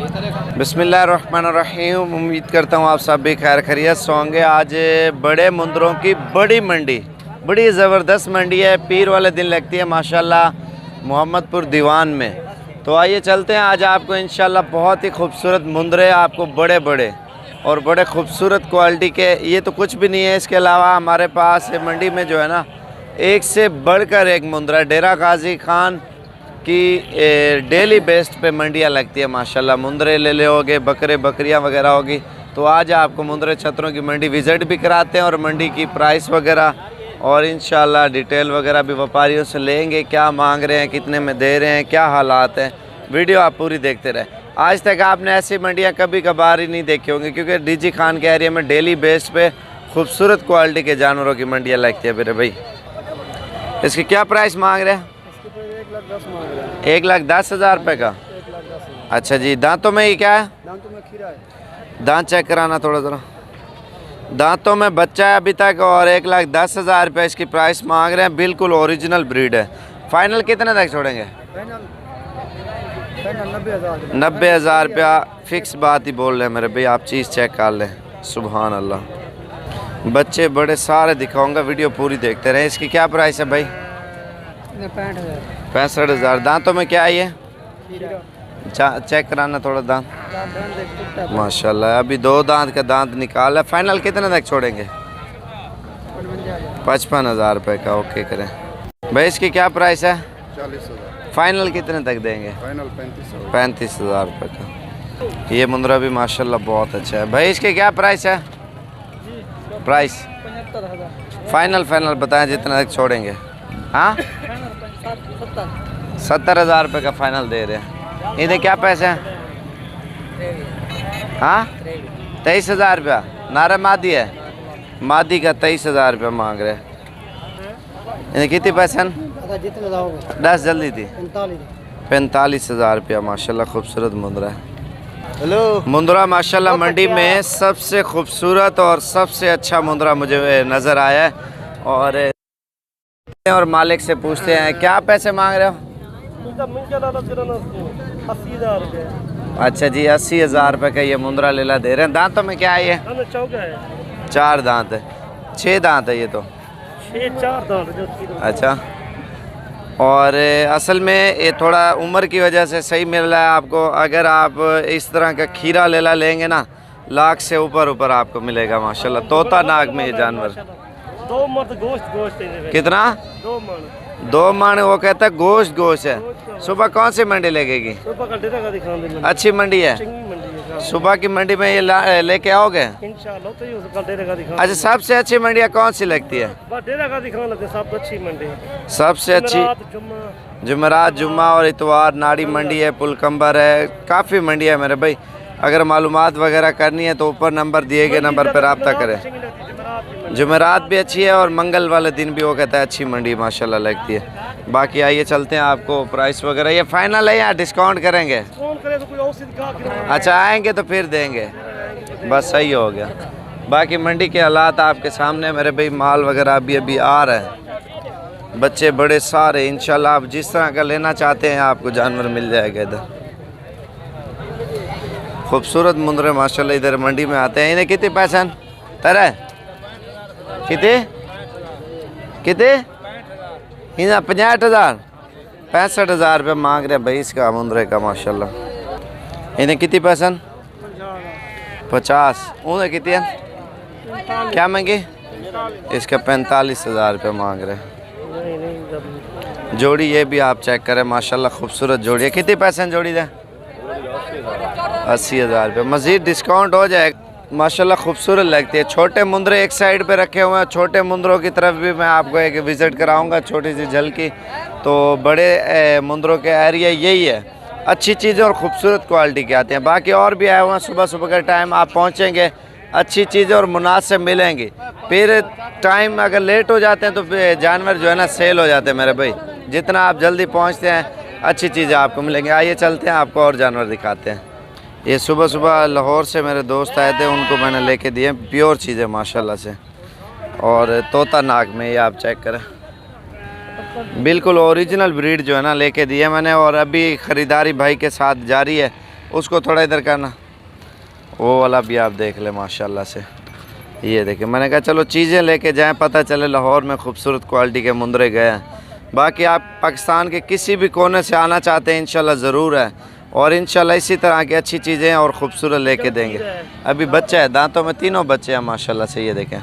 बिस्मिल्लाहिर्रहमानिर्रहीम। उम्मीद करता हूँ आप सब भी खैर खैरियत से होंगे। आज बड़े मुंदरों की बड़ी मंडी, बड़ी ज़बरदस्त मंडी है। पीर वाले दिन लगती है माशाल्लाह मोहम्मदपुर दीवान में। तो आइए चलते हैं। आज आपको इंशाल्लाह बहुत ही खूबसूरत मुंदरे, आपको बड़े बड़े और बड़े खूबसूरत क्वालिटी के, ये तो कुछ भी नहीं है। इसके अलावा हमारे पास मंडी में जो है ना, एक से बढ़कर एक मुंदरा। डेरा गाजी खान की डेली बेस्ट पे मंडियाँ लगती है माशाल्लाह। मुंदरे ले ले होगे, बकरे बकरियां वगैरह होगी। तो आज आपको मुंदरे छतरों की मंडी विज़िट भी कराते हैं और मंडी की प्राइस वगैरह और इंशाल्लाह डिटेल वगैरह भी व्यापारियों से लेंगे। क्या मांग रहे हैं, कितने में दे रहे हैं, क्या हालात हैं। वीडियो आप पूरी देखते रहे। आज तक आपने ऐसी मंडियाँ कभी कभार ही नहीं देखी होंगी, क्योंकि डीजी खान के एरिया में डेली बेस पे खूबसूरत क्वालिटी के जानवरों की मंडियाँ लगती है। मेरे भाई इसकी क्या प्राइस मांग रहे हैं? 1,10,000 रुपये का। अच्छा जी। दांतों में ये क्या है? दांतों में खीरा है। दांत चेक कराना थोड़ा ज़रा। दांतों में बच्चा है अभी तक और 1,10,000 रुपये इसकी प्राइस मांग रहे हैं। बिल्कुल ओरिजिनल ब्रीड है। फाइनल कितने तक छोड़ेंगे? 90,000 रुपया फिक्स बात ही बोल रहे हैं मेरे भाई। आप चीज़ चेक कर लें। सुभान अल्लाह। बच्चे बड़े सारे दिखाऊंगा, वीडियो पूरी देखते रहे। इसकी क्या प्राइस है भाई? 65,000। दांतों में क्या है ये? चेक कराना थोड़ा दांत। माशाल्लाह अभी 2 दांत का दांत निकाला। फाइनल कितने तक छोड़ेंगे? 55,000 रुपये का। ओके करें भाई। इसकी क्या प्राइस है? 40,000। फाइनल कितने तक देंगे? फाइनल 35,000 रुपये का। ये मुंदरा भी माशाल्लाह बहुत अच्छा है भाई। इसकी क्या प्राइस है? प्राइस 75,000 बताएं जितना तक छोड़ेंगे। हाँ 70,000 रुपये का फाइनल दे रहे हैं। इधर क्या पैसे हैं? हाँ 23,000 रुपया। नारा मादी है, मादी का 23,000 रुपया मांग रहे हैं। इधर कितने पैसे हैं? 10 जल्दी थी। 45,000 रुपया। माशाल्लाह खूबसूरत मुंदरा है। हेलो मुंदरा माशाल्लाह मंडी में सबसे खूबसूरत और सबसे अच्छा मुंदरा मुझे नज़र आया है। और मालिक से पूछते हैं क्या पैसे मांग रहे हो? 80,000 रुपये। अच्छा जी 80,000 रुपये का ये मुंदरा लेला दे रहे हैं। दांतों में क्या है ये? 4 दांत है। 6 दांत है ये तो। 4 दांत। अच्छा। और असल में ये थोड़ा उम्र की वजह से सही मिल रहा है आपको। अगर आप इस तरह का खीरा लेला लेंगे ना, लाख से ऊपर आपको मिलेगा माशाल्लाह। तोता नाग में ये जानवर। 2 मन गोश्त कितना? 2 मन। 2 मन। वो कहता है गोश्त है। सुबह कौन सी मंडी लगेगी? अच्छी मंडी है। सुबह की मंडी में ये लेके आओगे इंशाल्लाह। अच्छा सबसे अच्छी मंडियाँ कौन सी लगती है? सबसे अच्छी जुमेरात, जुम्मा और इतवार। नाड़ी मंडी है, पुलकम्बर है, काफ़ी मंडी है मेरे भाई। अगर मालूमात वगैरह करनी है तो ऊपर नंबर दिए गए नंबर पर रब्ता करें। जुमेरात भी अच्छी है और मंगल वाले दिन भी वो कहता है अच्छी मंडी माशाल्लाह लगती है। बाकी आइए चलते हैं। आपको प्राइस वगैरह ये फाइनल है या डिस्काउंट करेंगे? अच्छा आएंगे तो फिर देंगे। बस सही हो गया। बाकी मंडी के हालात आपके सामने मेरे भाई। माल वगैरह अभी आ रहा है। बच्चे बड़े सारे। इंशाल्लाह आप जिस तरह का लेना चाहते हैं आपको जानवर मिल जाएगा। इधर खूबसूरत मुंदरे माशाल्लाह इधर मंडी में आते हैं। इन्हें कितने पैसे तरह कितने इन्हें 65,000 65,000 रुपये मांग रहे भाई इसका मुंदरे का माशाल्लाह। इन्हें कितने पैसे? 50। उन्हें कितने क्या मांगे? इसका 45,000 रुपये मांग रहे हैं। जोड़ी ये भी आप चेक करें माशाल्लाह खूबसूरत जोड़ी है। कितने पैसे जोड़ी दे? 80,000 रुपये। मज़ीद डिस्काउंट हो जाएगा। माशाल्लाह खूबसूरत लगती है। छोटे मुंदरे एक साइड पे रखे हुए हैं। छोटे मुंदरों की तरफ भी मैं आपको एक विज़िट कराऊंगा, छोटी सी झलकी। तो बड़े मुंदरों के एरिया यही है। अच्छी चीज़ें और ख़ूबसूरत क्वालिटी के आते हैं। बाकी और भी आए हुए हैं। सुबह सुबह का टाइम आप पहुँचेंगे, अच्छी चीज़ें और मुनासिब मिलेंगी। फिर टाइम अगर लेट हो जाते हैं तो फिर जानवर जो है ना सेल हो जाते हैं मेरे भाई। जितना आप जल्दी पहुँचते हैं अच्छी चीज़ें आपको मिलेंगी। आइए चलते हैं, आपको और जानवर दिखाते हैं। ये सुबह सुबह लाहौर से मेरे दोस्त आए थे, उनको मैंने लेके दिए प्योर चीज़ें माशाल्लाह से। और तोता नाग में ये आप चेक करें, बिल्कुल ओरिजिनल ब्रीड जो है ना लेके दिए मैंने। और अभी ख़रीदारी भाई के साथ जारी है। उसको थोड़ा इधर करना, वो वाला भी आप देख ले माशाल्लाह से। ये देखिए, मैंने कहा चलो चीज़ें लेके जाएं, पता चले लाहौर में खूबसूरत क्वालिटी के मुंदरे गए हैं। बाकी आप पाकिस्तान के किसी भी कोने से आना चाहते हैं इंशाल्लाह ज़रूर है, और इंशाल्लाह इसी तरह की अच्छी चीज़ें और ख़ूबसूरत लेके देंगे। अभी बच्चा है, दांतों में तीनों बच्चे हैं माशाल्लाह से। ये देखें